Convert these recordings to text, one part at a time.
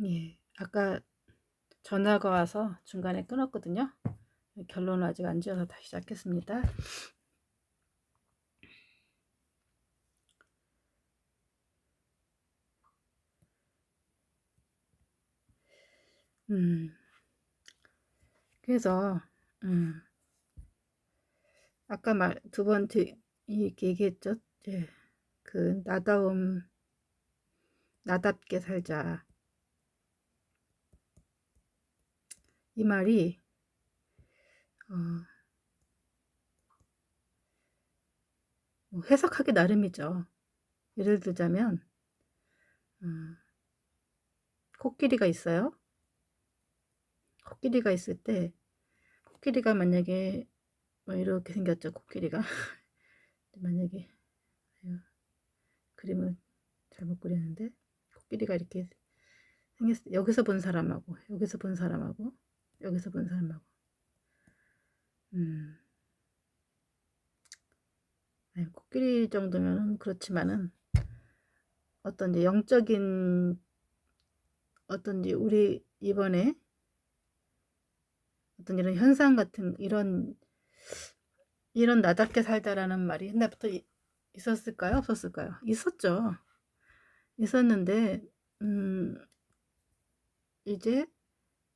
예. 아까 전화가 와서 중간에 끊었거든요. 결론은 아직 안 지어서 다시 시작했습니다. 그래서 아까 두 번째 이렇게 얘기했죠. 예. 그 나답게 살자. 이 말이 어, 뭐 해석하기 나름이죠. 예를 들자면 어, 코끼리가 있어요. 코끼리가 있을 때 코끼리가 만약에 뭐 이렇게 생겼죠. 코끼리가 만약에 그림을 잘못 그리는데 코끼리가 이렇게 생겼을 때 여기서 본 사람하고 여기서 본 사람하고 여기서 본 사람하고 아니, 코끼리 정도면 그렇지만은 어떤 이제 영적인 어떤 이제 우리 이번에 어떤 이런 현상 같은 이런 나답게 살다라는 말이 옛날부터 있었을까요? 없었을까요? 있었죠. 있었는데 이제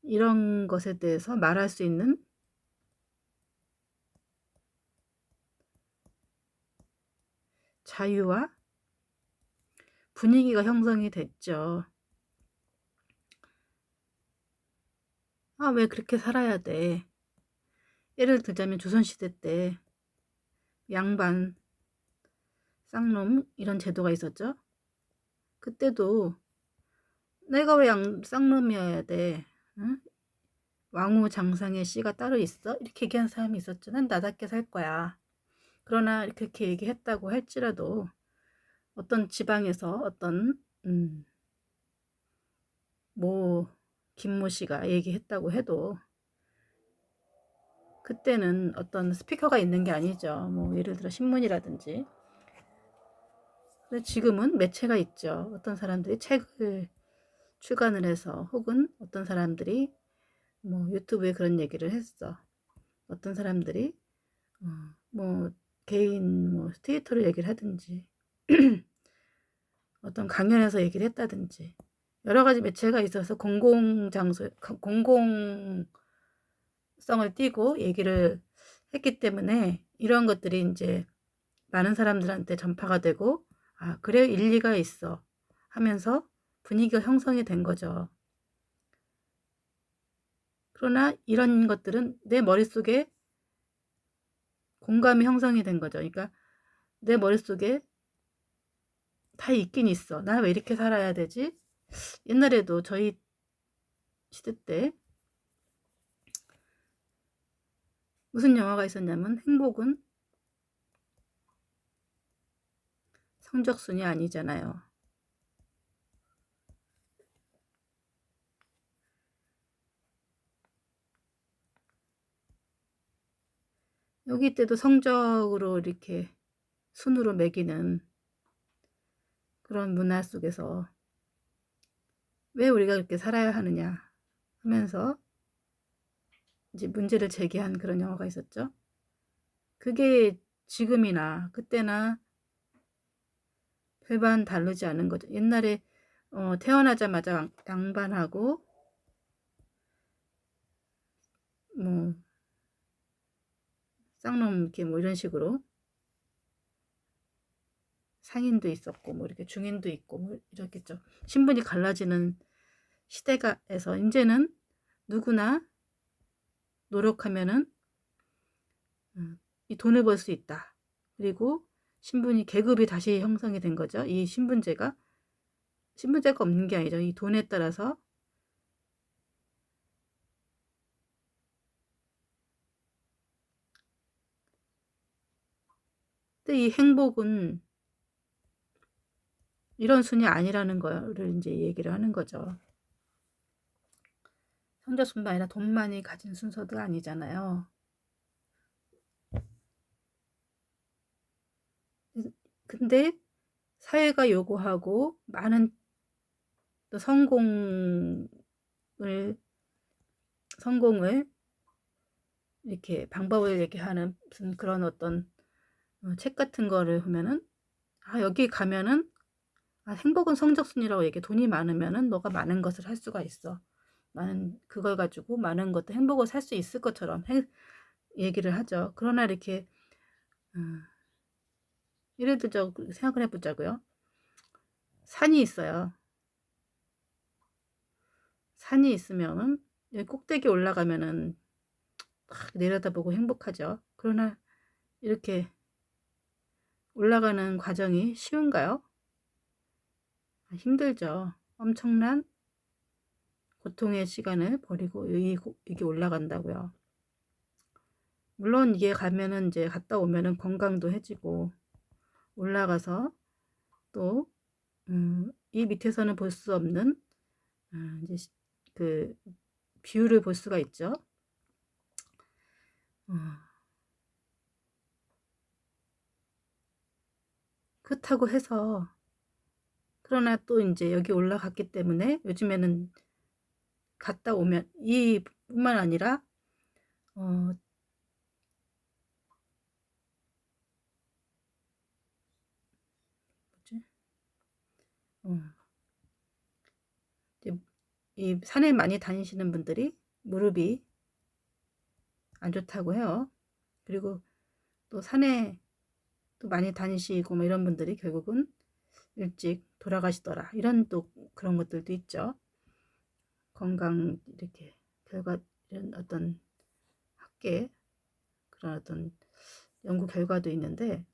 이런 것에 대해서 말할 수 있는 자유와 분위기가 형성이 됐죠. 아, 왜 그렇게 살아야 돼? 예를 들자면 조선시대 때 양반, 쌍놈 이런 제도가 있었죠. 그때도 내가 왜 쌍놈이어야 돼? 응? 왕후 장상의 씨가 따로 있어? 이렇게 얘기한 사람이 있었죠. 난 나답게 살 거야. 그러나 그렇게 얘기했다고 할지라도 어떤 지방에서 어떤 뭐 김모 씨가 얘기했다고 해도 그때는 어떤 스피커가 있는 게 아니죠. 뭐 예를 들어 신문이라든지. 근데 지금은 매체가 있죠. 어떤 사람들이 책을 출간을 해서 혹은 어떤 사람들이 뭐 유튜브에 그런 얘기를 했어. 어떤 사람들이 뭐 개인 뭐 트위터로 얘기를 하든지 어떤 강연에서 얘기를 했다든지 여러 가지 매체가 있어서 공공성을 띠고 얘기를 했기 때문에 이런 것들이 이제 많은 사람들한테 전파가 되고 아, 그래 일리가 있어 하면서 분위기가 형성이 된 거죠. 그러나 이런 것들은 내 머릿속에 공감이 형성이 된 거죠. 그러니까 내 머릿속에 다 있긴 있어. 나 왜 이렇게 살아야 되지? 옛날에도 저희 시대 때 무슨 영화가 있었냐면 행복은 성적순이 아니잖아요. 여기 때도 성적으로 이렇게 순으로 매기는 그런 문화 속에서 왜 우리가 그렇게 살아야 하느냐 하면서 이제 문제를 제기한 그런 영화가 있었죠. 그게 지금이나 그때나 별반 다르지 않은 거죠. 옛날에 태어나자마자 양반하고 뭐 쌍놈 이렇게 뭐 이런 식으로 상인도 있었고 뭐 이렇게 중인도 있고 뭐 이렇겠죠. 신분이 갈라지는 시대가에서 이제는 누구나 노력하면은 이 돈을 벌 수 있다. 그리고 신분이 계급이 다시 형성이 된 거죠. 이 신분제가 없는 게 아니죠. 이 돈에 따라서 근데 이 행복은 이런 순이 아니라는 거를 이제 얘기를 하는 거죠. 성적순도 아니라 돈만이 가진 순서도 아니잖아요. 근데 사회가 요구하고 많은 또 성공을 이렇게 방법을 얘기하는 무슨 그런 어떤 책 같은 거를 보면은 여기 가면은 행복은 성적순이라고 얘기해. 돈이 많으면은 너가 많은 것을 할 수가 있어. 많은 그걸 가지고 많은 것들 행복을 살 수 있을 것처럼 얘기를 하죠. 그러나 이렇게 예를 들어 생각을 해보자고요. 산이 있어요. 산이 있으면은 여기 꼭대기 올라가면은 막 내려다보고 행복하죠. 그러나 이렇게 올라가는 과정이 쉬운가요? 힘들죠. 엄청난 고통의 시간을 버리고 이게 올라간다고요. 물론 이게 가면은 이제 갔다 오면은 건강도 해지고 올라가서 또 이 밑에서는 볼 수 없는 이제 그 뷰를 볼 수가 있죠. 어, 그렇다고 해서 그러나 또 이제 여기 올라갔기 때문에 요즘에는 갔다 오면 이뿐만 아니라 어, 뭐지? 어, 이제 이 산에 많이 다니시는 분들이 무릎이 안 좋다고 해요. 그리고 또 산에 또 많이 다니시고 뭐 이런 분들이 결국은 일찍 돌아가시더라. 이런 또 그런 것들도 있죠. 건강 이렇게 결과 이런 어떤 학계 그런 어떤 연구 결과도 있는데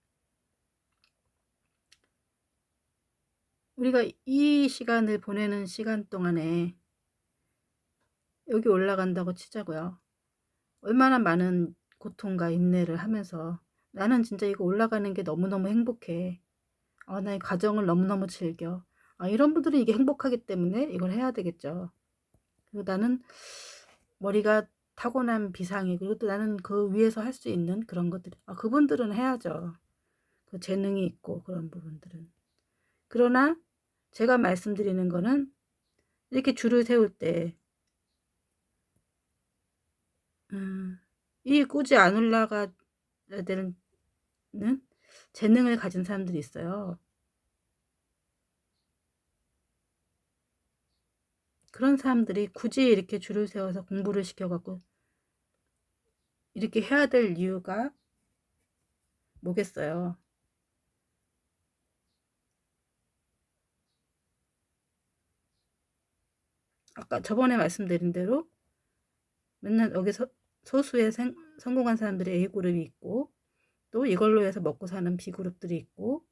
우리가 이 시간을 보내는 시간 동안에 여기 올라간다고 치자고요. 얼마나 많은 고통과 인내를 하면서 나는 진짜 이거 올라가는 게 너무너무 행복해. 나의 가정을 너무너무 즐겨. 이런 분들은 이게 행복하기 때문에 이걸 해야 되겠죠. 그리고 나는 머리가 타고난 비상이 그리고 또 나는 그 위에서 할 수 있는 그런 것들 그분들은 해야죠. 그 재능이 있고 그런 부분들은. 그러나 제가 말씀드리는 거는 이렇게 줄을 세울 때 이 꾸지 안 올라가야 되는 재능을 가진 사람들이 있어요. 그런 사람들이 굳이 이렇게 줄을 세워서 공부를 시켜갖고 이렇게 해야 될 이유가 뭐겠어요. 아까 저번에 말씀드린 대로 맨날 여기서 소수의 성공한 사람들이 A그룹이 있고 또 이걸로 해서 먹고 사는 B그룹들이 있고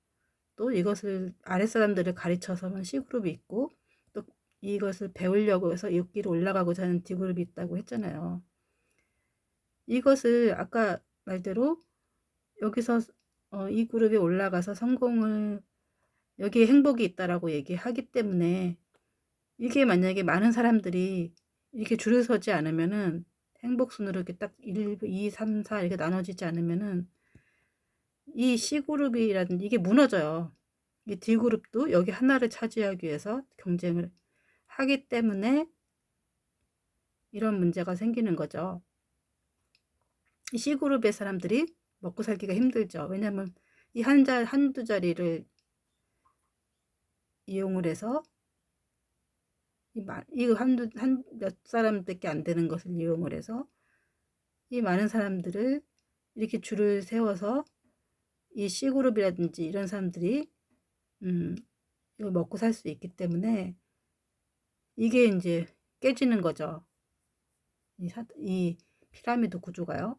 또 이것을 아랫사람들을 가르쳐서는 C그룹이 있고 또 이것을 배우려고 해서 여기로 올라가고자 하는 D그룹이 있다고 했잖아요. 이것을 아까 말대로 여기서 이 그룹에 올라가서 성공을 여기에 행복이 있다라고 얘기하기 때문에 이게 만약에 많은 사람들이 이렇게 줄을 서지 않으면은 행복 순으로 이렇게 딱 1, 2, 3, 4 이렇게 나눠지지 않으면은 이 C그룹이라든지 이게 무너져요. 이 D그룹도 여기 하나를 차지하기 위해서 경쟁을 하기 때문에 이런 문제가 생기는 거죠. 이 C그룹의 사람들이 먹고 살기가 힘들죠. 왜냐면 이 한두 자리를 이용을 해서 이거 한 몇 사람밖에 안 되는 것을 이용을 해서 이 많은 사람들을 이렇게 줄을 세워서 이 C그룹이라든지 이런 사람들이 이걸 먹고 살 수 있기 때문에 이게 이제 깨지는 거죠. 이 피라미드 구조가요.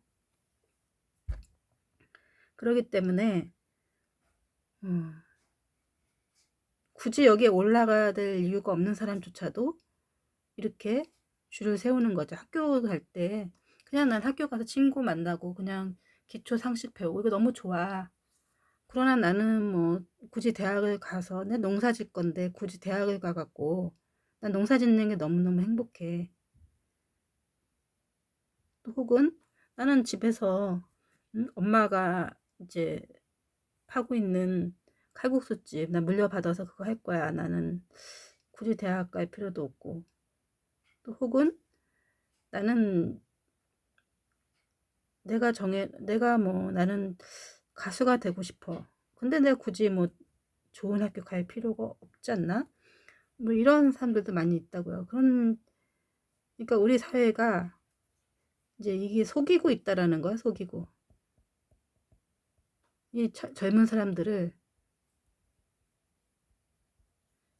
그렇기 때문에 굳이 여기에 올라가야 될 이유가 없는 사람조차도 이렇게 줄을 세우는 거죠. 학교 갈 때 그냥 난 학교 가서 친구 만나고 그냥 기초 상식 배우고 이거 너무 좋아. 그러나 나는 뭐 굳이 대학을 가서 내 농사 질 건데 굳이 대학을 가갖고 난 농사 짓는 게 너무너무 행복해. 또 혹은 나는 집에서 엄마가 이제 하고 있는 칼국수집 나 물려받아서 그거 할 거야. 나는 굳이 대학 갈 필요도 없고, 또 혹은 나는 내가 뭐 나는 가수가 되고 싶어. 근데 내가 굳이 뭐 좋은 학교 갈 필요가 없지 않나? 뭐 이런 사람들도 많이 있다고요. 그러니까 우리 사회가 이제 이게 속이고 있다라는 거야, 속이고. 이 젊은 사람들을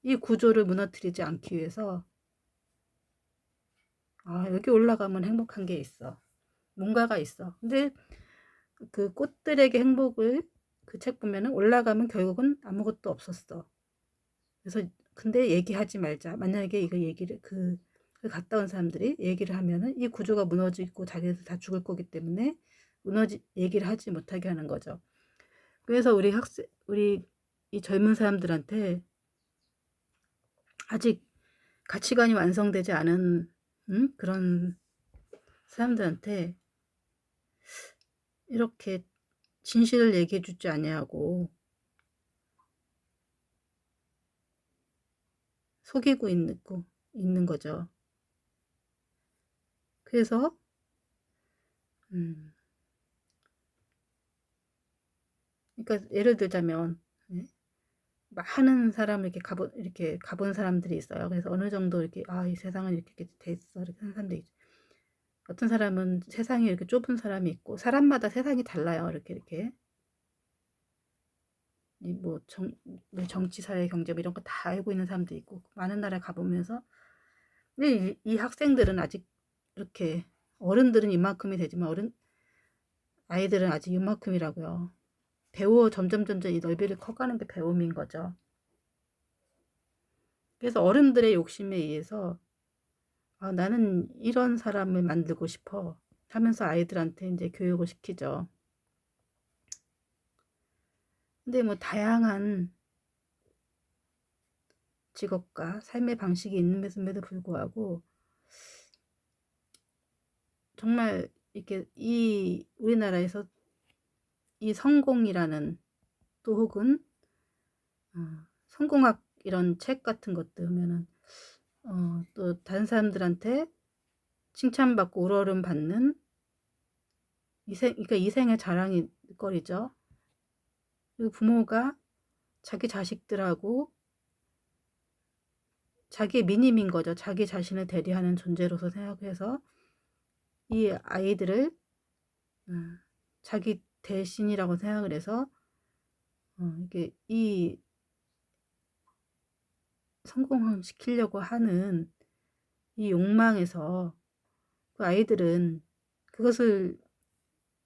이 구조를 무너뜨리지 않기 위해서, 아, 여기 올라가면 행복한 게 있어. 뭔가가 있어. 근데 그 꽃들에게 행복을, 그 책 보면은 올라가면 결국은 아무것도 없었어. 그래서 근데 얘기하지 말자. 만약에 이거 얘기를 그 갔다 온 사람들이 얘기를 하면은 이 구조가 무너지고 자기들 다 죽을 거기 때문에 얘기를 하지 못하게 하는 거죠. 그래서 우리 이 젊은 사람들한테 아직 가치관이 완성되지 않은 그런 사람들한테 이렇게 진실을 얘기해 주지 아니하고 속이고 있는 거죠. 그래서 음, 그러니까 예를 들자면, 예? 많은 사람을 이렇게 가본 사람들이 있어요. 그래서 어느 정도 이렇게 이 세상은 이렇게 돼 있어 이렇게 하는 사람들이 있죠. 어떤 사람은 세상이 이렇게 좁은 사람이 있고, 사람마다 세상이 달라요. 이렇게 뭐 정치, 사회, 경제 뭐 이런 거 다 알고 있는 사람도 있고, 많은 나라에 가보면서 근데 이 학생들은 아직 이렇게, 어른들은 이만큼이 되지만 아이들은 아직 이만큼이라고요. 점점 이 넓이를 커가는 게 배움인 거죠. 그래서 어른들의 욕심에 의해서 나는 이런 사람을 만들고 싶어 하면서 아이들한테 이제 교육을 시키죠. 근데 뭐 다양한 직업과 삶의 방식이 있음에도 불구하고 정말 이렇게 이 우리나라에서 이 성공이라는, 또 혹은 성공학 이런 책 같은 것들 보면은 또 다른 사람들한테 칭찬받고 우러름 받는 그러니까 이생의 자랑이 거리죠. 그리고 부모가 자기 자식들하고 자기의 미님인 거죠. 자기 자신을 대리하는 존재로서 생각해서 이 아이들을 자기 대신이라고 생각을 해서 이게 이 성공시키려고 하는 이 욕망에서 그 아이들은 그것을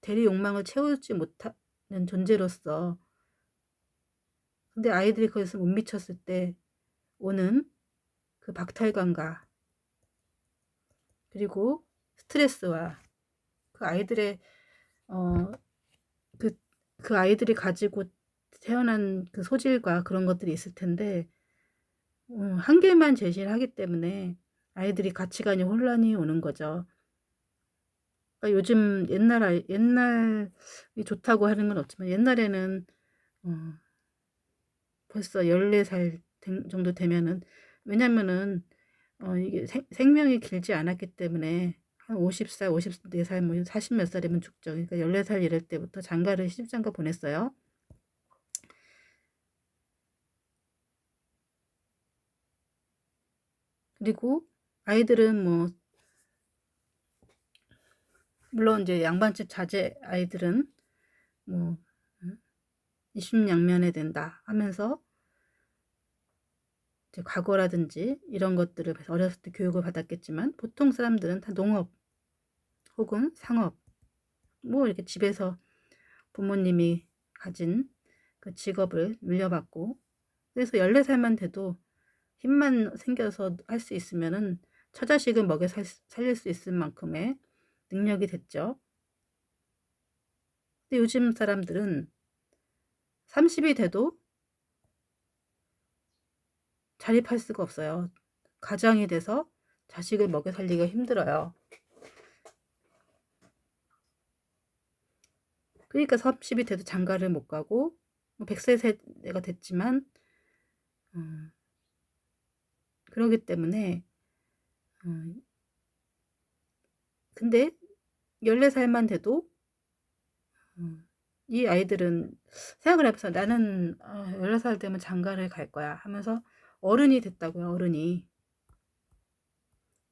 대리 욕망을 채우지 못하는 존재로서, 근데 아이들이 그것을 못 미쳤을 때 오는 그 박탈감과 그리고 스트레스와 그 아이들의 어, 그, 그 아이들이 가지고 태어난 그 소질과 그런 것들이 있을 텐데 한계만 제시를 하기 때문에 아이들이 가치관이 혼란이 오는 거죠. 그러니까 요즘 옛날이 좋다고 하는 건 없지만 옛날에는 어, 벌써 14살 정도 되면은, 왜냐면은 이게 생명이 길지 않았기 때문에 한 50살, 54살, 뭐 40 몇 살이면 죽죠. 그러니까 14살 이럴 때부터 장가를 시집장가 보냈어요. 그리고 아이들은 뭐 물론 이제 양반집 자제 아이들은 뭐 이순양면에 된다 하면서 이제 과거라든지 이런 것들을 어렸을 때 교육을 받았겠지만, 보통 사람들은 다 농업 혹은 상업, 뭐 이렇게 집에서 부모님이 가진 그 직업을 물려받고, 그래서 14살만 돼도 힘만 생겨서 할 수 있으면은 처자식을 살릴 수 있을 만큼의 능력이 됐죠. 근데 요즘 사람들은 30이 돼도 자립할 수가 없어요. 가장이 돼서 자식을 먹여 살리기가 힘들어요. 그러니까 30이 돼도 장가를 못 가고, 100세 세대가 됐지만 그러기 때문에 어, 근데 14살만 돼도 이 아이들은 생각을 해봐서 나는 14살 되면 장가를 갈 거야 하면서 어른이 됐다고요. 어른이.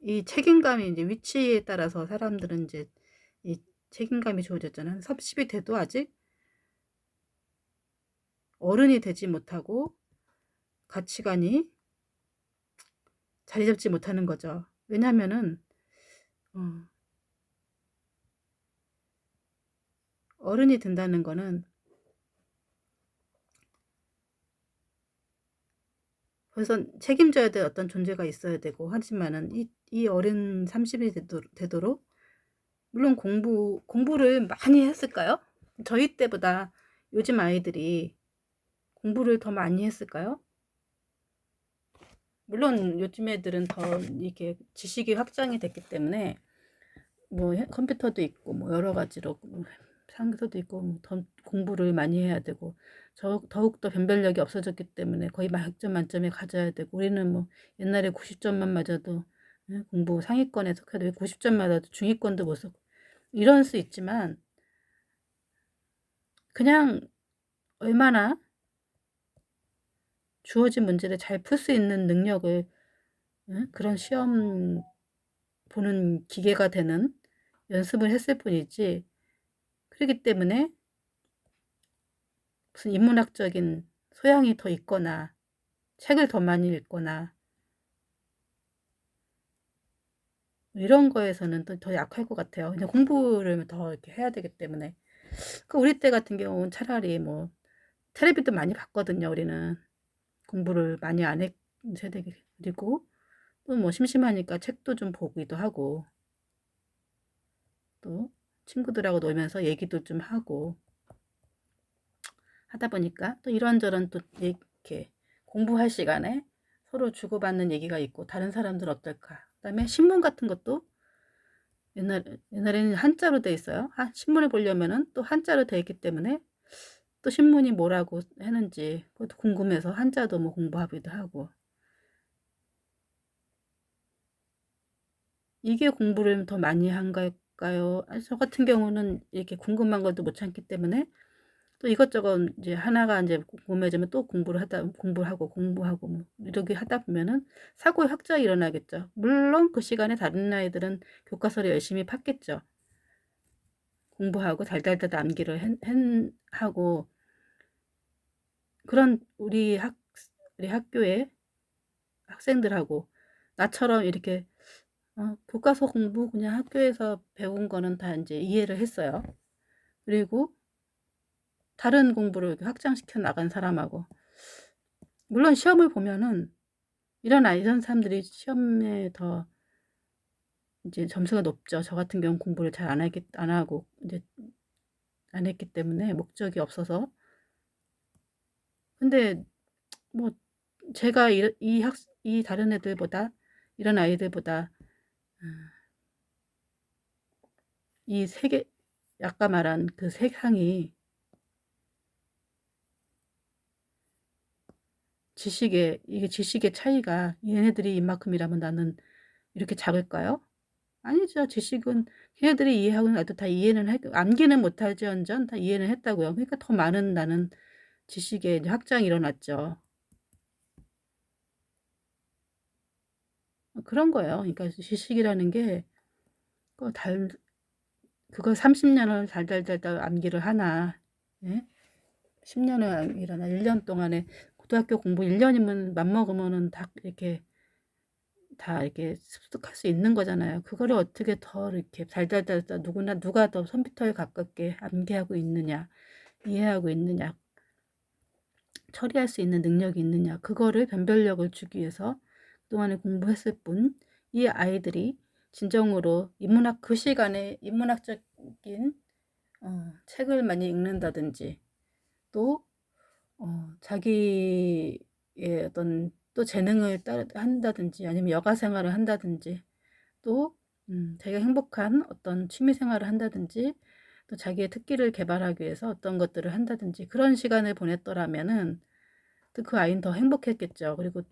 이 책임감이 이제 위치에 따라서 사람들은 이제 이 책임감이 주어졌잖아요. 30이 돼도 아직 어른이 되지 못하고 가치관이 자리 잡지 못하는 거죠. 왜냐하면은 어, 어른이 된다는 거는 벌써 책임져야 될 어떤 존재가 있어야 되고 하지만은 이 어린 30이 되도록 물론 공부를 많이 했을까요? 저희 때보다 요즘 아이들이 공부를 더 많이 했을까요? 물론 요즘 애들은 더 이게 지식이 확장이 됐기 때문에 뭐 컴퓨터도 있고 뭐 여러 가지로 상서도 있고 뭐더 공부를 많이 해야 되고 더욱더 변별력이 없어졌기 때문에 거의 만점 만점에 가져야 되고 우리는 뭐 옛날에 90점만 맞아도 공부 상위권에 속해도 90점 맞아도 중위권도 못 썼고 이럴 수 있지만 그냥 얼마나 주어진 문제를 잘 풀 수 있는 능력을 그런 시험 보는 기계가 되는 연습을 했을 뿐이지 그렇기 때문에 무슨 인문학적인 소양이 더 있거나 책을 더 많이 읽거나 이런 거에서는 또 더 약할 것 같아요. 그냥 공부를 더 이렇게 해야 되기 때문에. 그 우리 때 같은 경우는 차라리 뭐 텔레비도 많이 봤거든요. 우리는 공부를 많이 안 했 세대이고 또 뭐 심심하니까 책도 좀 보기도 하고 또 친구들하고 놀면서 얘기도 좀 하고 하다 보니까 또 이런저런 또 이렇게 공부할 시간에 서로 주고받는 얘기가 있고 다른 사람들 어떨까. 그다음에 신문 같은 것도 옛날에는 한자로 돼 있어요. 신문을 보려면은 또 한자로 돼 있기 때문에 또 신문이 뭐라고 했는지 그것도 궁금해서 한자도 뭐 공부하기도 하고 이게 공부를 더 많이 한 걸까요? 저 같은 경우는 이렇게 궁금한 것도 못 참기 때문에 또 이것저것 이제 하나가 이제 궁금해지면 또 공부하고 뭐 이렇게 하다 보면은 사고의 확장이 일어나겠죠. 물론 그 시간에 다른 아이들은 교과서를 열심히 팠겠죠. 공부하고 달달달 암기를 하고 그런 우리 학교의 학생들하고 나처럼 이렇게 교과서 공부 그냥 학교에서 배운 거는 다 이제 이해를 했어요. 그리고 다른 공부를 이렇게 확장시켜 나간 사람하고 물론 시험을 보면은 이런 사람들이 시험에 더 이제 점수가 높죠. 저 같은 경우는 공부를 잘 안 하고 이제 안 했기 때문에 목적이 없어서. 근데 뭐 제가 이 다른 애들보다 이런 아이들보다 이 세계 아까 말한 그 세상이 이게 지식의 차이가 얘네들이 이만큼이라면 나는 이렇게 작을까요? 아니죠. 지식은 걔네들이 이해하고 나도 다 이해는 암기는 못할지언정 다 이해는 했다고요. 그러니까 더 많은 나는 지식의 이제 확장이 일어났죠. 그런 거예요. 그러니까 지식이라는 게 그 그걸 30년을 달달달달 암기를 하나, 예? 10년을 암기를 하나, 1년 동안에 고등학교 공부 1년이면 맘먹으면은 다 이렇게 습득할 수 있는 거잖아요. 그거를 어떻게 더 이렇게 달달달달 누가 더 컴퓨터에 가깝게 암기하고 있느냐, 이해하고 있느냐, 처리할 수 있는 능력이 있느냐, 그거를 변별력을 주기 위해서 그동안에 공부했을 뿐, 이 아이들이 진정으로 그 시간에 인문학적인 책을 많이 읽는다든지, 또 자기의 어떤 또 재능을 한다든지 아니면 여가 생활을 한다든지 또 자기가 행복한 어떤 취미 생활을 한다든지 또 자기의 특기를 개발하기 위해서 어떤 것들을 한다든지 그런 시간을 보냈더라면은 또 그 아이는 더 행복했겠죠. 그리고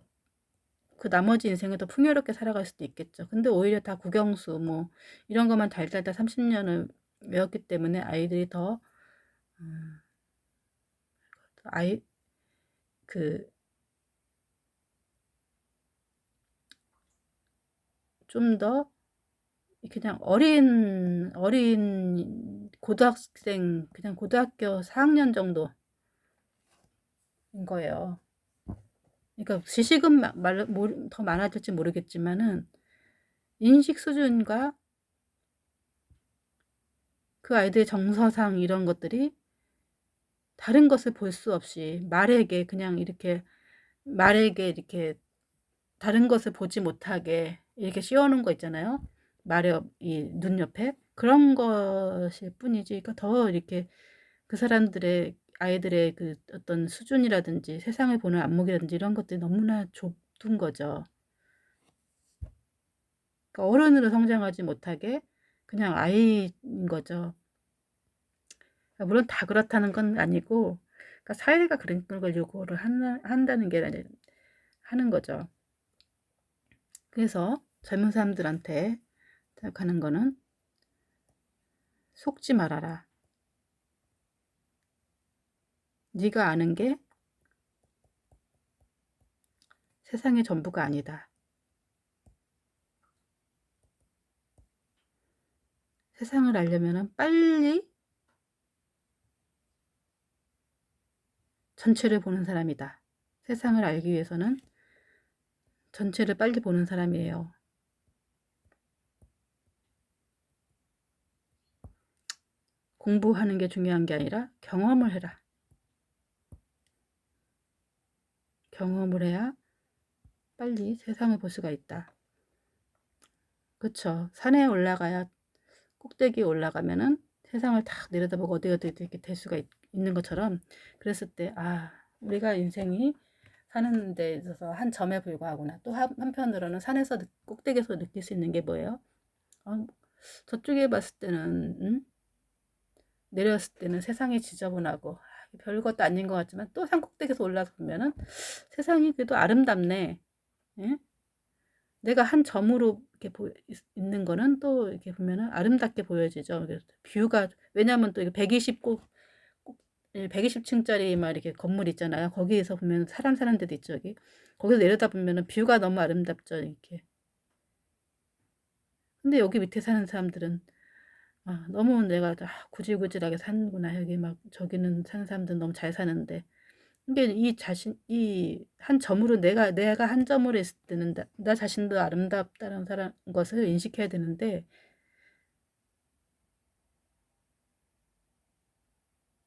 그 나머지 인생을 더 풍요롭게 살아갈 수도 있겠죠. 근데 오히려 다 국영수 뭐 이런 것만 달달달 30년을 외웠기 때문에 아이들이 더 아이 그 좀 더 그냥 어린 고등학생 그냥 고등학교 4학년 정도인 거예요. 그러니까 지식은 더 많아질지 모르겠지만은 인식 수준과 그 아이들의 정서상 이런 것들이 다른 것을 볼 수 없이 말에게 이렇게 다른 것을 보지 못하게 이렇게 씌워놓은 거 있잖아요. 말의 이 눈 옆에 그런 것일 뿐이지. 그러니까 더 이렇게 그 사람들의 아이들의 그 어떤 수준이라든지 세상을 보는 안목이라든지 이런 것들이 너무나 좁은 거죠. 그러니까 어른으로 성장하지 못하게 그냥 아이인 거죠. 그러니까 물론 다 그렇다는 건 아니고, 그러니까 사회가 그런 걸 요구를 한다는 게 하는 거죠. 그래서 젊은 사람들한테 생각하는 거는 속지 말아라. 네가 아는 게 세상의 전부가 아니다. 세상을 알려면 빨리 전체를 보는 사람이다. 세상을 알기 위해서는 전체를 빨리 보는 사람이에요. 공부하는 게 중요한 게 아니라 경험을 해라. 경험을 해야 빨리 세상을 볼 수가 있다. 그쵸. 산에 올라가야 꼭대기에 올라가면은 세상을 딱 내려다보고 어디 이렇게 될 수가 있는 것처럼 그랬을 때, 우리가 인생이 사는 데 있어서 한 점에 불과하구나. 또 한편으로는 산에서 꼭대기에서 느낄 수 있는 게 뭐예요? 저쪽에 봤을 때는 내려왔을 때는 세상이 지저분하고 별것도 아닌 것 같지만 또 산 꼭대기에서 올라서 보면은 세상이 그래도 아름답네. 예? 내가 한 점으로 이렇게 있는 거는 또 이렇게 보면은 아름답게 보여지죠. 그래서 뷰가 왜냐하면 또 이게 120층짜리 막 이렇게 건물 있잖아요. 거기에서 보면 사람 사는 데도 있죠. 여기. 거기서 내려다 보면은 뷰가 너무 아름답죠. 이렇게. 근데 여기 밑에 사는 사람들은 너무 내가 구질구질하게 사는구나. 여기 막 저기는 사는 사람들은 너무 잘 사는데. 이게 이 한 점으로 내가 한 점으로 있을 때는 나 자신도 아름답다는 것을 인식해야 되는데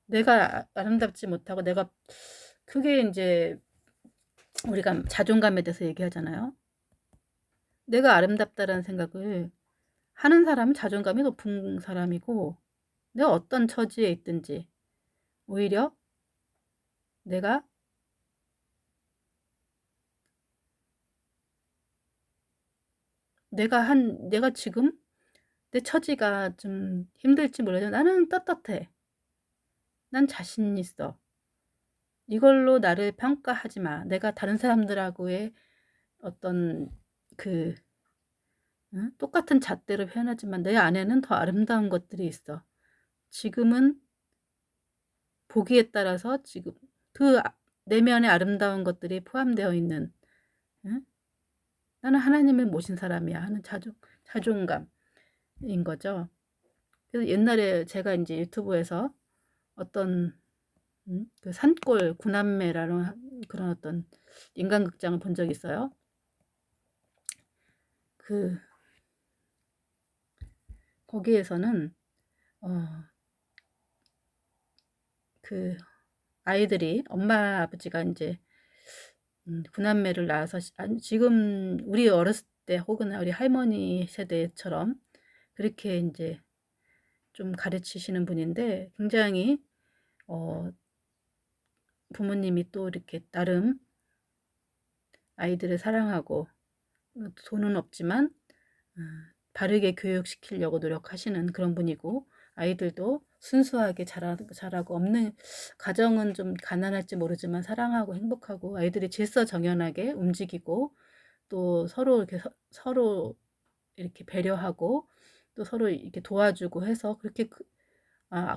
내가 아름답지 못하고 그게 이제 우리가 자존감에 대해서 얘기하잖아요. 내가 아름답다라는 생각을 하는 사람은 자존감이 높은 사람이고 내가 어떤 처지에 있든지 오히려 내가 내가 지금 내 처지가 좀 힘들지 몰라도 나는 떳떳해. 난 자신 있어. 이걸로 나를 평가하지 마. 내가 다른 사람들하고의 어떤 그 똑같은 잣대로 표현하지만 내 안에는 더 아름다운 것들이 있어. 지금은 보기에 따라서 지금 그 내면의 아름다운 것들이 포함되어 있는 나는 하나님을 모신 사람이야 하는 자존감인 거죠. 그래서 옛날에 제가 이제 유튜브에서 어떤 그 산골 구남매라는 그런 어떤 인간극장을 본 적이 있어요. 그 거기에서는 그 아이들이 엄마 아버지가 이제 구남매를 낳아서 지금 우리 어렸을 때 혹은 우리 할머니 세대처럼 그렇게 이제 좀 가르치시는 분인데 굉장히 어, 부모님이 또 이렇게 나름 아이들을 사랑하고 돈은 없지만 바르게 교육시키려고 노력하시는 그런 분이고 아이들도 순수하게 자라고 없는 가정은 좀 가난할지 모르지만 사랑하고 행복하고 아이들이 질서정연하게 움직이고 또 서로 이렇게 서로 이렇게 배려하고 또 서로 이렇게 도와주고 해서 그렇게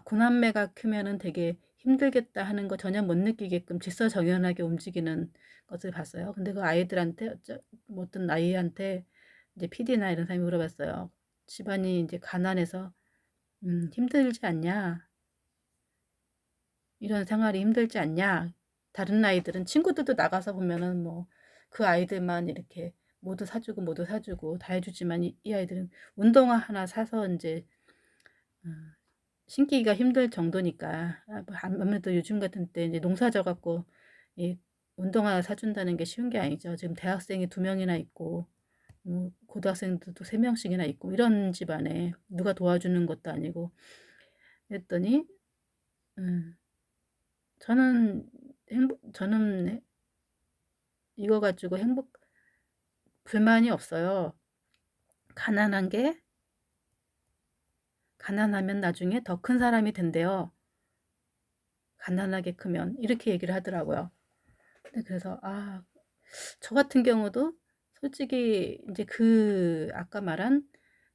구남매가 크면은 되게 힘들겠다 하는 거 전혀 못 느끼게끔 질서정연하게 움직이는 것을 봤어요. 근데 그 아이들한테 뭐 어떤 아이한테 이제 PD나 이런 사람이 물어봤어요. 집안이 이제 가난해서 힘들지 않냐? 이런 생활이 힘들지 않냐? 다른 아이들은 친구들도 나가서 보면은 뭐 그 아이들만 이렇게 모두 사주고 다 해주지만 이 아이들은 운동화 하나 사서 이제 신기가 힘들 정도니까 뭐 아무래도 요즘 같은 때 이제 농사 져갖고 이 운동화 사준다는 게 쉬운 게 아니죠. 지금 대학생이 2명이나 있고 고등학생들도 3명씩이나 있고 이런 집안에 누가 도와주는 것도 아니고 그랬더니 저는 이거 가지고 불만이 없어요. 가난하면 나중에 더 큰 사람이 된대요. 가난하게 크면 이렇게 얘기를 하더라고요. 근데 그래서 저 같은 경우도 솔직히 이제 아까 말한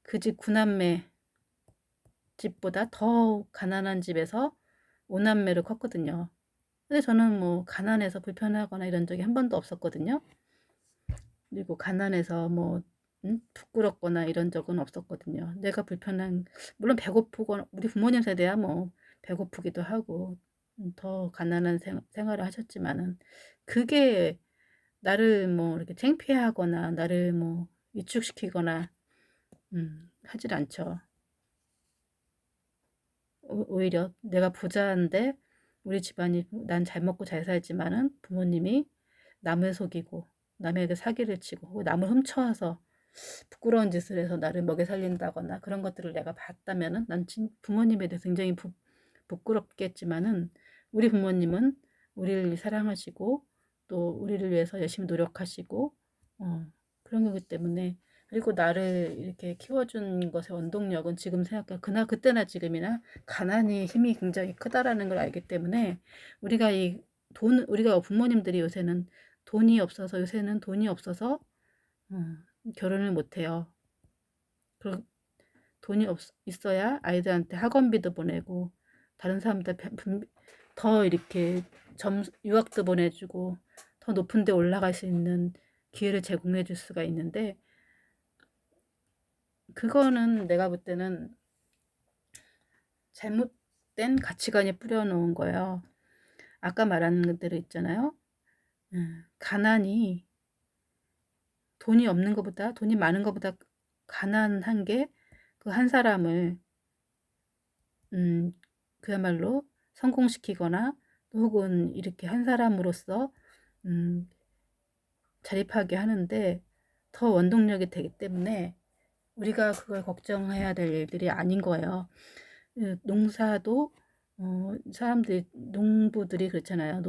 그 집 9남매 집보다 더 가난한 집에서 5남매로 컸거든요. 근데 저는 뭐 가난해서 불편하거나 이런 적이 한 번도 없었거든요. 그리고 가난해서 뭐 부끄럽거나 이런 적은 없었거든요. 내가 물론 배고프거나 우리 부모님 세대야 뭐 배고프기도 하고 더 가난한 생활을 하셨지만은 그게 나를 뭐 이렇게 창피하거나 나를 뭐 위축시키거나 하질 않죠. 오히려 내가 부자인데 우리 집안이 난 잘 먹고 잘 살지만은 부모님이 남을 속이고 남에게 사기를 치고 혹은 남을 훔쳐와서 부끄러운 짓을 해서 나를 먹여 살린다거나 그런 것들을 내가 봤다면은 난 부모님에 대해서 굉장히 부끄럽겠지만은 우리 부모님은 우리를 사랑하시고 또 우리를 위해서 열심히 노력하시고 그런 거기 때문에 그리고 나를 이렇게 키워준 것의 원동력은 지금 생각해 그때나 지금이나 가난이 힘이 굉장히 크다라는 걸 알기 때문에 우리가 부모님들이 요새는 돈이 없어서 결혼을 못 해요. 그리고 돈이 있어야 아이들한테 학원비도 보내고 다른 사람들 더 이렇게 유학도 보내주고 더 높은 데 올라갈 수 있는 기회를 제공해 줄 수가 있는데 그거는 내가 볼 때는 잘못된 가치관이 뿌려놓은 거예요. 아까 말한 대로 있잖아요. 가난이 돈이 많은 것보다 가난한 게 그 한 사람을 그야말로 성공시키거나 혹은 이렇게 한 사람으로서 자립하게 하는데 더 원동력이 되기 때문에 우리가 그걸 걱정해야 될 일들이 아닌 거예요. 농사도 농부들이 그렇잖아요.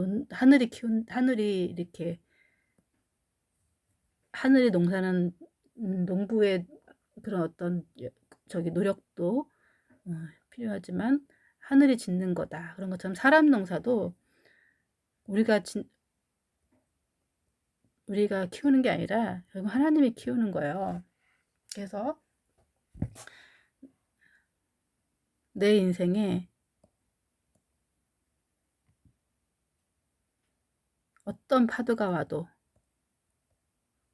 하늘이 농사는 농부의 그런 어떤 노력도 필요하지만 하늘이 짓는 거다. 그런 것처럼 사람 농사도 우리가 키우는 게 아니라 결국 하나님이 키우는 거예요. 그래서 내 인생에 어떤 파도가 와도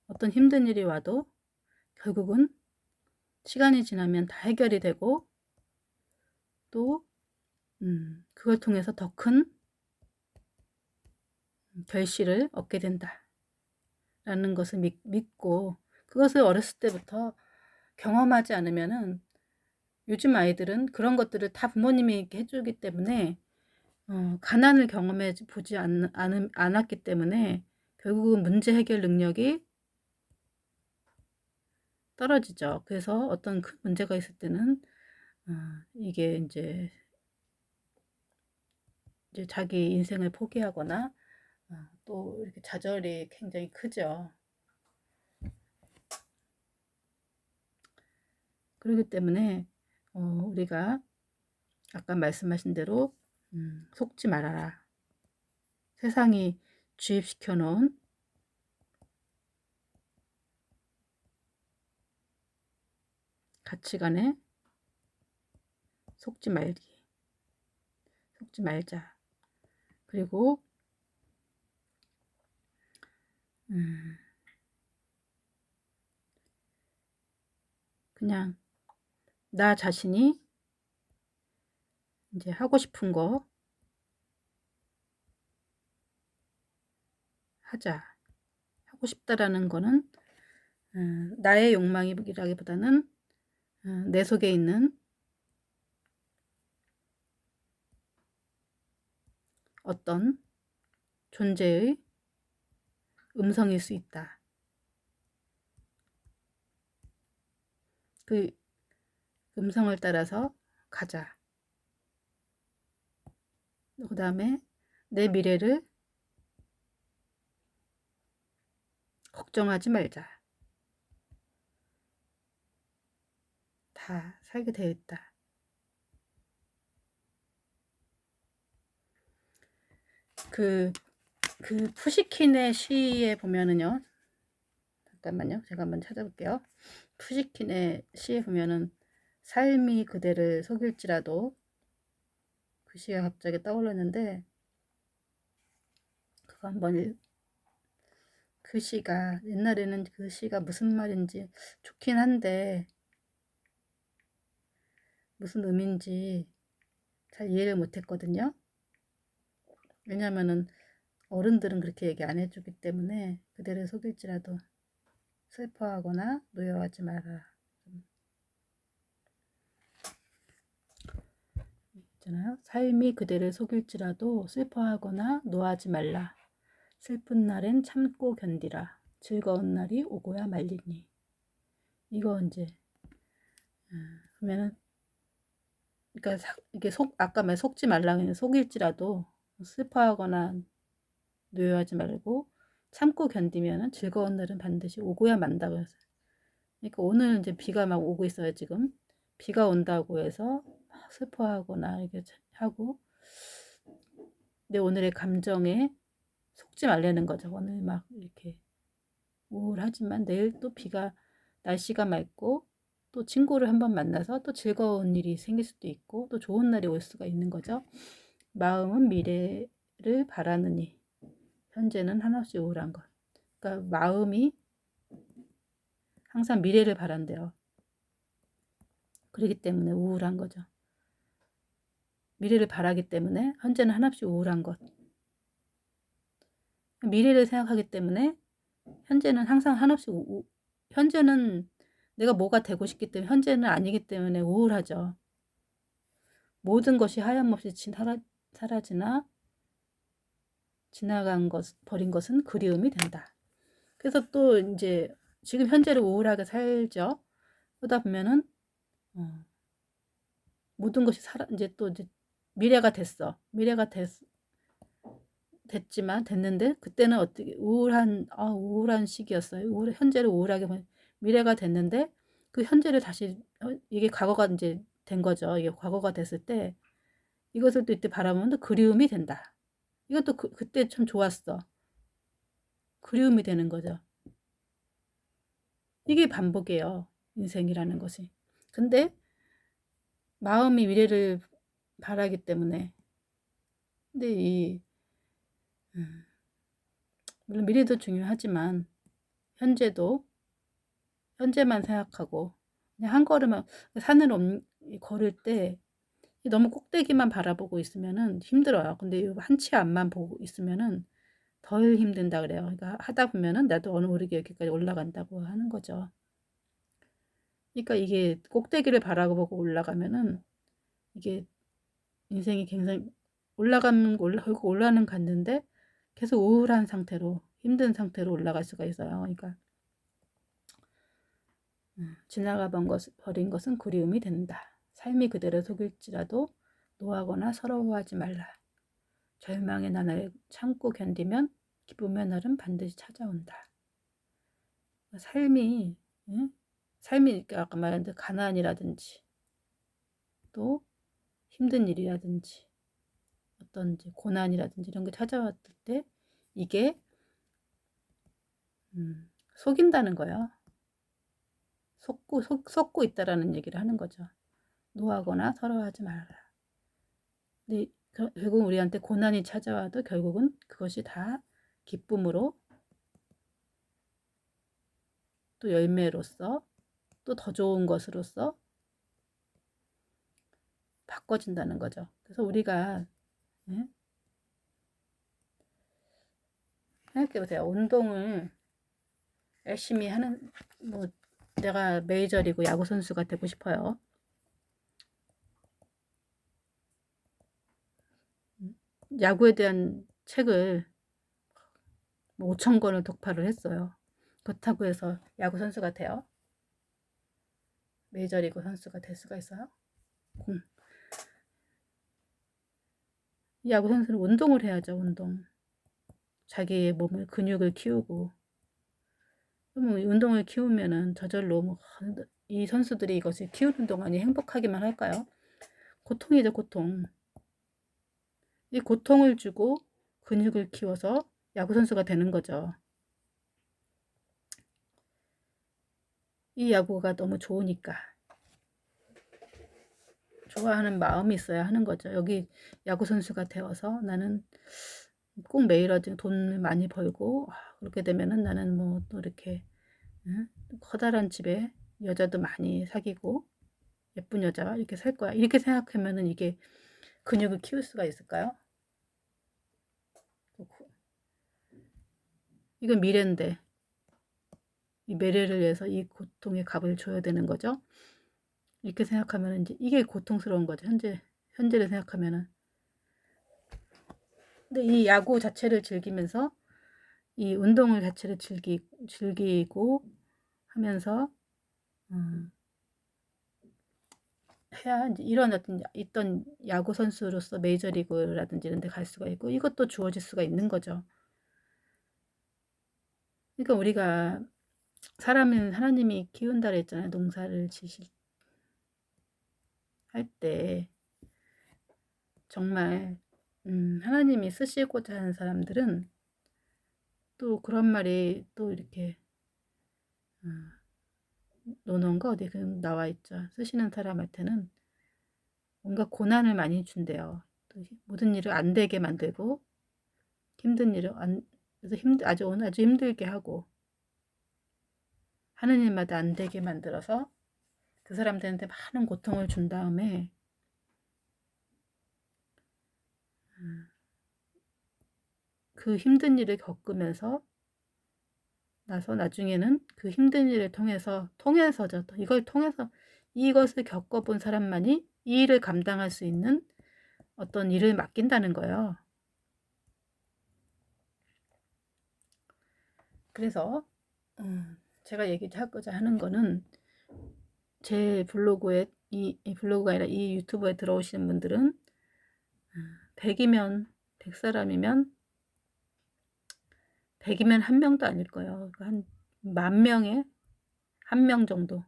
어떤 힘든 일이 와도 결국은 시간이 지나면 다 해결이 되고 또 그걸 통해서 더 큰 결실을 얻게 된다라는 것을 믿고 그것을 어렸을 때부터 경험하지 않으면은 요즘 아이들은 그런 것들을 다 부모님이 이렇게 해주기 때문에 가난을 경험해 보지 않았기 때문에 결국은 문제 해결 능력이 떨어지죠. 그래서 어떤 큰 문제가 있을 때는 이게 이제 자기 인생을 포기하거나 또 이렇게 좌절이 굉장히 크죠. 그렇기 때문에 우리가 아까 말씀하신 대로 속지 말아라. 세상이 주입시켜 놓은 가치관에 속지 말자. 그리고 그냥 나 자신이 이제 하고 싶은 거 하자. 하고 싶다라는 거는 나의 욕망이라기보다는 내 속에 있는 어떤 존재의 음성일 수 있다. 그 음성을 따라서 가자. 그 다음에 내 미래를 걱정하지 말자. 다 살게 되어 있다. 그 푸시킨의 시에 보면은요. 잠깐만요. 제가 한번 찾아볼게요. 푸시킨의 시에 보면은 삶이 그대를 속일지라도 그 시가 갑자기 떠올랐는데 그거 한번 그 시가 옛날에는 그 시가 무슨 말인지 좋긴 한데 무슨 의미인지 잘 이해를 못했거든요. 왜냐면은 어른들은 그렇게 얘기 안 해주기 때문에 그대를 속일지라도 슬퍼하거나 노여워하지 마라. 있잖아요. 삶이 그대를 속일지라도 슬퍼하거나 노하지 말라. 슬픈 날엔 참고 견디라. 즐거운 날이 오고야 말리니. 이거 이제 그러면은 그러니까 이게 아까 말 속지 말라 그냥 속일지라도 슬퍼하거나 노여하지 말고 참고 견디면은 즐거운 날은 반드시 오고야 만다고 해서. 그러니까 오늘 이제 비가 막 오고 있어요 지금. 비가 온다고 해서 슬퍼하거나 이렇게 하고 내 오늘의 감정에 속지 말라는 거죠. 오늘 막 이렇게 우울하지만 내일 또 날씨가 맑고 또 친구를 한번 만나서 또 즐거운 일이 생길 수도 있고 또 좋은 날이 올 수가 있는 거죠. 마음은 미래를 바라느니 현재는 한없이 우울한 것. 그러니까 마음이 항상 미래를 바란대요. 그렇기 때문에 우울한 거죠. 미래를 바라기 때문에 현재는 한없이 우울한 것. 미래를 생각하기 때문에 현재는 항상 한없이 현재는 내가 뭐가 되고 싶기 때문에 현재는 아니기 때문에 우울하죠. 모든 것이 하염없이 사라지나 지나간 버린 것은 그리움이 된다. 그래서 또 이제 지금 현재를 우울하게 살죠. 그러다 보면은 모든 것이 이제 또 이제 미래가 됐지만 됐는데 그때는 어떻게 우울한 시기였어요. 현재를 우울하게 미래가 됐는데 그 현재를 다시 이게 과거가 이제 된 거죠. 이게 과거가 됐을 때 이것을 또 이때 바라보면 또 그리움이 된다. 이것도 그때 참 좋았어. 그리움이 되는 거죠. 이게 반복이에요. 인생이라는 것이. 근데 마음이 미래를 바라기 때문에 근데 물론 미래도 중요하지만 현재만 생각하고 그냥 한 걸음만 산을 걸을 때 너무 꼭대기만 바라보고 있으면은 힘들어요. 근데 한 치 앞만 보고 있으면은 덜 힘든다 그래요. 그러니까 하다 보면은 나도 어느 모르게 여기까지 올라간다고 하는 거죠. 그러니까 이게 꼭대기를 바라보고 올라가면은 이게 인생이 굉장히 결국 올라는 갔는데 계속 우울한 상태로 힘든 상태로 올라갈 수가 있어요. 그러니까 버린 것은 그리움이 된다. 삶이 그대로 속일지라도 노하거나 서러워하지 말라. 절망의 나날을 참고 견디면 기쁨의 날은 반드시 찾아온다. 삶이 아까 말한 대로 가난이라든지 또 힘든 일이라든지 어떤 고난이라든지 이런 게 찾아왔을 때 이게 속인다는 거예요. 쏟고 있다라는 얘기를 하는 거죠. 노하거나 서러워하지 말아라. 근데 결국 우리한테 고난이 찾아와도 결국은 그것이 다 기쁨으로 또 열매로서 또 더 좋은 것으로서 바꿔진다는 거죠. 그래서 우리가 생각해보세요. 운동을 열심히 하는 뭐 내가 메이저리그 야구 선수가 되고 싶어요. 야구에 대한 책을 5,000권을 독파를 했어요. 그렇다고 해서 야구 선수가 돼요? 메이저리그 선수가 될 수가 있어요? 야구 선수는 운동을 해야죠. 운동. 자기의 몸을 근육을 키우고 운동을 키우면은 저절로 이 선수들이 이것을 키우는 동안이 행복하기만 할까요? 고통이죠, 고통. 이 고통을 주고 근육을 키워서 야구 선수가 되는 거죠. 이 야구가 너무 좋으니까 좋아하는 마음이 있어야 하는 거죠. 여기 야구 선수가 되어서 나는 꼭 매일 돈을 많이 벌고 그렇게 되면은 나는 뭐 또 이렇게 커다란 집에 여자도 많이 사귀고 예쁜 여자와 이렇게 살 거야. 이렇게 생각하면은 이게 근육을 키울 수가 있을까요? 이건 미래인데 이 미래를 위해서 이 고통의 값을 줘야 되는 거죠. 이렇게 생각하면 이제 이게 고통스러운 거죠. 현재를 생각하면은. 근데 이 야구 자체를 즐기면서 이 운동을 자체를 즐기고 하면서 해야 이제 이런 있던 야구 선수로서 메이저리그라든지 이런 데 갈 수가 있고 이것도 주어질 수가 있는 거죠. 그러니까 우리가 사람은 하나님이 키운다 그랬잖아요. 농사를 지실 할 때 정말 하나님이 쓰시고자 하는 사람들은 또 그런 말이 또 이렇게 논어인가 어디 나와 있죠. 쓰시는 사람한테는 뭔가 고난을 많이 준대요. 또 모든 일을 안 되게 만들고 힘든 일을 아주 힘들게 하고 하는 일마다 안 되게 만들어서 그 사람들한테 많은 고통을 준 다음에 그 힘든 일을 겪으면서 나서 나중에는 그 힘든 일을 통해서죠. 이것을 겪어본 사람만이 이 일을 감당할 수 있는 어떤 일을 맡긴다는 거예요. 그래서 제가 얘기하고자 하는 거는 제 블로그에 이 블로그가 아니라 이 유튜브에 들어오시는 분들은 100이면 100사람이면 100이면 한 명도 아닐 거예요. 그러니까 한 10,000명에 한 명 정도나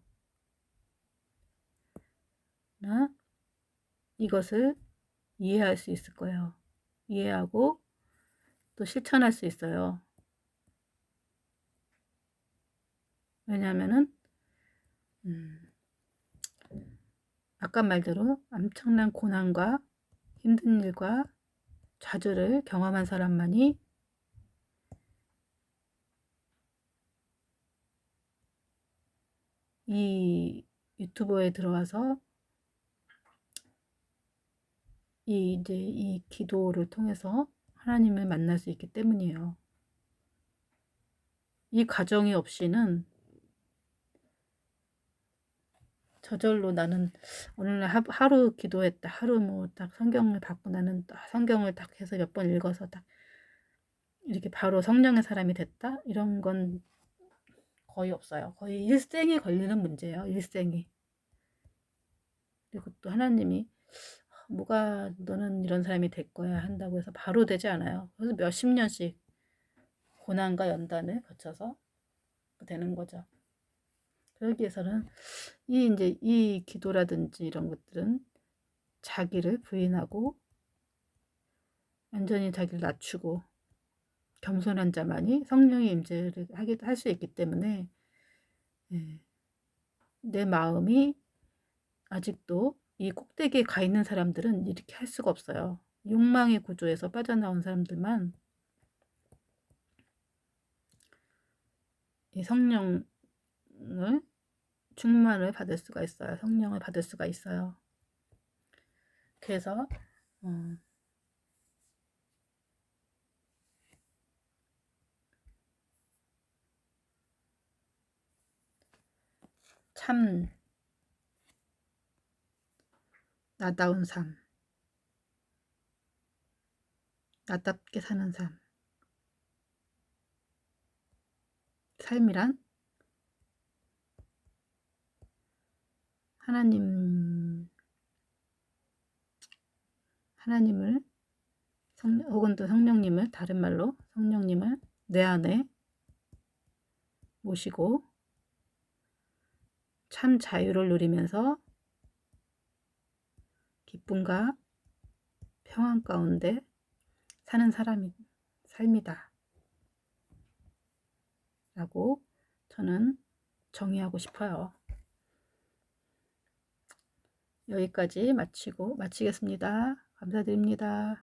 이것을 이해할 수 있을 거예요. 이해하고 또 실천할 수 있어요. 왜냐하면은 아까 말대로 엄청난 고난과 힘든 일과 좌절을 경험한 사람만이 이 유튜브에 들어와서 이 기도를 통해서 하나님을 만날 수 있기 때문이에요. 이 과정이 없이는 저절로 나는 오늘날 하루 기도했다. 하루 뭐 딱 성경을 받고 나는 성경을 딱 해서 몇 번 읽어서 딱 이렇게 바로 성령의 사람이 됐다. 이런 건 거의 없어요. 거의 일생에 걸리는 문제예요. 일생이. 그리고 또 하나님이 뭐가 너는 이런 사람이 될 거야 한다고 해서 바로 되지 않아요. 그래서 몇십 년씩 고난과 연단을 거쳐서 되는 거죠. 그러기 위해서는 이제 이 기도라든지 이런 것들은 자기를 부인하고 완전히 자기를 낮추고 겸손한 자만이 성령의 임재를 할 수 있기 때문에 내 마음이 아직도 이 꼭대기에 가 있는 사람들은 이렇게 할 수가 없어요. 욕망의 구조에서 빠져나온 사람들만 이 성령을 충만을 받을 수가 있어요. 성령을 받을 수가 있어요. 그래서 참 나다운 삶, 나답게 사는 삶. 삶이란 하나님을 혹은 또 성령님을, 다른 말로 성령님을 내 안에 모시고 참 자유를 누리면서 기쁨과 평안 가운데 사는 삶이다 라고 저는 정의하고 싶어요. 여기까지 마치겠습니다. 감사드립니다.